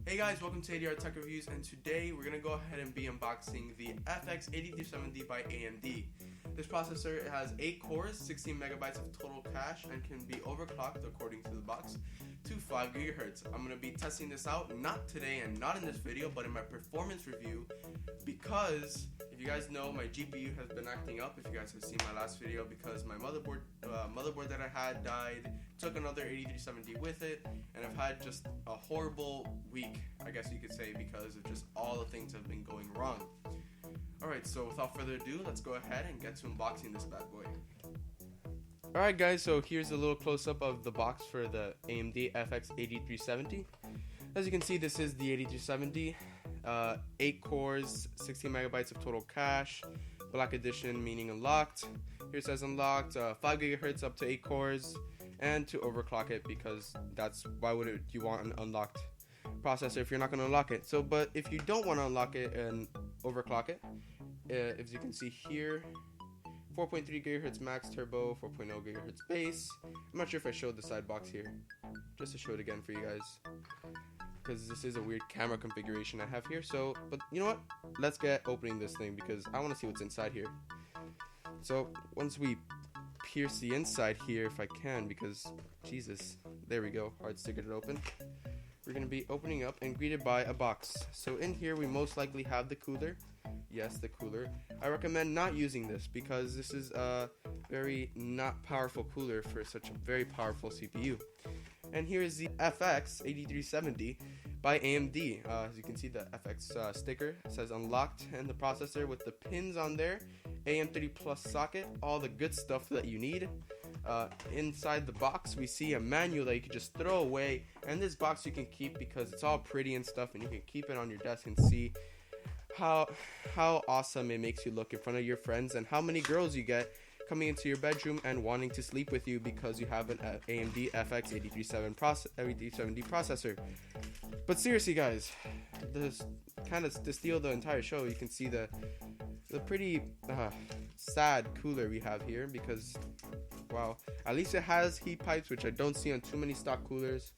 Hey guys, welcome to ADRTechReviews, and today we're going to go ahead and be unboxing the FX-8370 by AMD. This processor has 8 cores, 16 megabytes of total cache, and can be overclocked, according to the box, to 5 GHz. I'm going to be testing this out, not today and not in this video, but in my performance review, because if you guys know, my GPU has been acting up, if you guys have seen my last video, because my motherboard that I had died, took another 8370 with it, and I've had just a horrible week, I guess you could say, because of just all the things that have been going wrong. Alright, so without further ado, let's go ahead and get to unboxing this bad boy. Alright guys, so here's a little close-up of the box for the AMD FX-8370. As you can see, this is the 8370, 8 cores, 16 megabytes of total cache, black edition meaning unlocked. Here it says unlocked, 5 GHz up to 8 cores, and to overclock it, because why would you want an unlocked processor if you're not going to unlock it? So, but if you don't want to unlock it and overclock it, as you can see here, 4.3 GHz max turbo, 4.0 GHz base. I'm not sure if I showed the side box here, just to show it again for you guys, because this is a weird camera configuration I have here. So, but you know what? Let's get opening this thing, because I want to see what's inside here. So once we pierce the inside here, if I can, because Jesus, there we go, hard to get it open. We're going to be opening up and greeted by a box. So in here we most likely have the cooler. Yes, the cooler. I recommend not using this, because this is a very not powerful cooler for such a very powerful CPU. And here is the FX-8370 by AMD. As you can see, the FX sticker says unlocked, and the processor with the pins on there, AM30 plus socket, all the good stuff that you need. Inside the box we see a manual that you can just throw away, and this box you can keep because it's all pretty and stuff, and you can keep it on your desk and see how awesome it makes you look in front of your friends, and how many girls you get coming into your bedroom and wanting to sleep with you because you have an AMD FX-8370 processor. But seriously guys, this kind of to steal the entire show, you can see the pretty sad cooler we have here, because wow, at least it has heat pipes, which I don't see on too many stock coolers.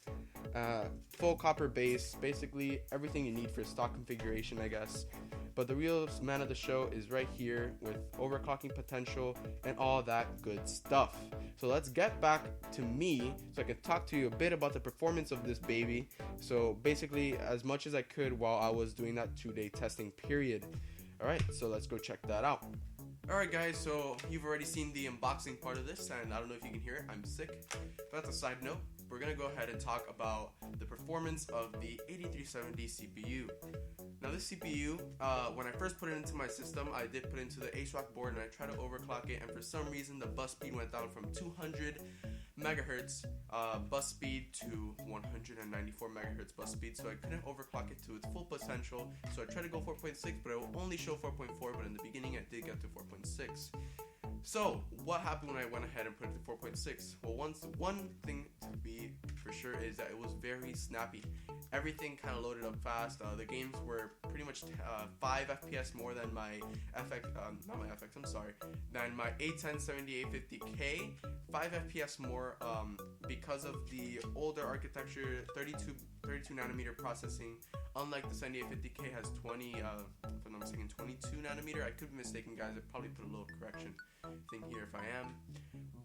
Full copper base, basically everything you need for stock configuration, I guess. But the real man of the show is right here with overclocking potential and all that good stuff. So let's get back to me so I can talk to you a bit about the performance of this baby. So basically as much as I could while I was doing that 2-day testing period. Alright, so let's go check that out. Alright guys, so you've already seen the unboxing part of this, and I don't know if you can hear it, I'm sick. But that's a side note. We're going to go ahead and talk about the performance of the 8370 CPU. Now this CPU, when I first put it into my system, I did put it into the ASRock board and I tried to overclock it, and for some reason the bus speed went down from 200 megahertz bus speed to 194 megahertz bus speed, so I couldn't overclock it to its full potential. So I tried to go 4.6, but it will only show 4.4, but in the beginning I did get to 4.6. So what happened when I went ahead and put it to 4.6? Well, one thing to be for sure is that it was very snappy. Everything kind of loaded up fast. The games were pretty much 5 FPS more than my than my A10 7850K. 5 FPS more because of the older architecture, 32 nanometer processing. Unlike the 7850K has 20, if I'm not mistaken, 22 nanometer. I could be mistaken, guys. I probably put a little correction thing here if I am.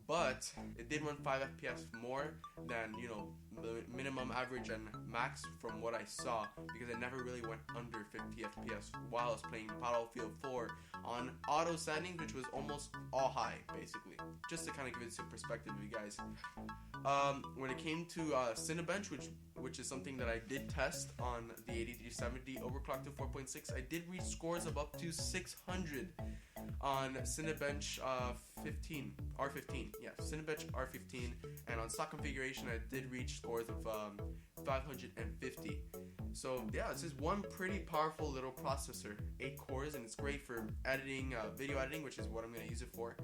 But it did run 5 FPS more than, you know, the minimum, average, and max from what I saw, because it never really went under 50 FPS while I was playing Battlefield 4 on auto settings, which was almost all high, basically. Just to kind of give it some perspective to you guys. When it came to Cinebench, which is something that I did test on the 8370 overclocked to 4.6, I did reach scores of up to 600 on Cinebench R15, yeah, Cinebench R15, and on stock configuration I did reach scores of 550. So yeah, this is one pretty powerful little processor, 8 cores, and it's great for editing, video editing, which is what I'm going to use it for.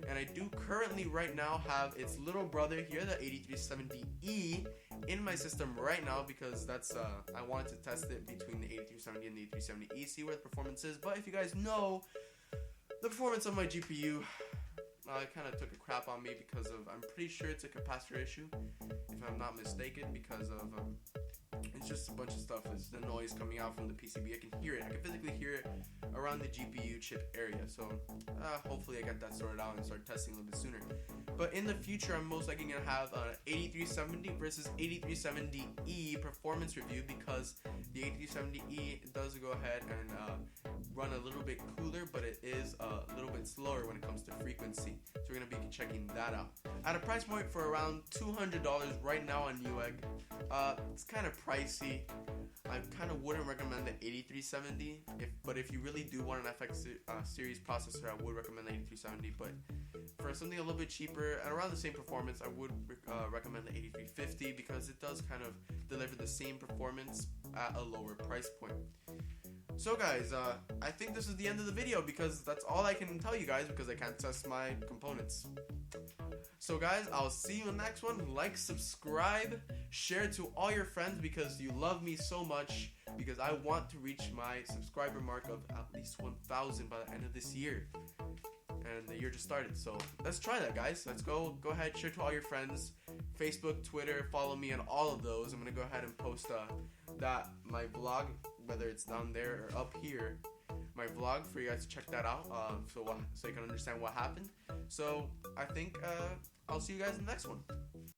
And I do currently right now have its little brother here, the 8370E, in my system right now, because that's I wanted to test it between the 8370 and the 8370E, see where the performance is. But if you guys know, the performance of my GPU, it kind of took a crap on me because of, I'm pretty sure it's a capacitor issue, if I'm not mistaken, because of It's just a bunch of stuff. It's the noise coming out from the PCB. I can hear it. I can physically hear it around the GPU chip area. So hopefully I get that sorted out and start testing a little bit sooner. But in the future, I'm most likely going to have an 8370 versus 8370E performance review, because the 8370E does go ahead and run a little bit cooler, but it is a little bit slower when it comes to frequency. So we're going to be checking that out. At a price point for around $200 right now on Newegg, it's kind of pricey. I kind of wouldn't recommend the 8370, but if you really do want an FX series processor, I would recommend the 8370. But for something a little bit cheaper and around the same performance, I would recommend the 8350, because it does kind of deliver the same performance at a lower price point. So guys, I think this is the end of the video, because that's all I can tell you guys, because I can't test my components. So guys, I'll see you in the next one. Like, subscribe, share to all your friends, because you love me so much, because I want to reach my subscriber mark of at least 1,000 by the end of this year. And the year just started, so let's try that, guys. Let's go ahead, share to all your friends, Facebook, Twitter, follow me on all of those. I'm gonna go ahead and post my vlog, whether it's down there or up here, my vlog, for you guys to check that out, so you can understand what happened. So I think I'll see you guys in the next one.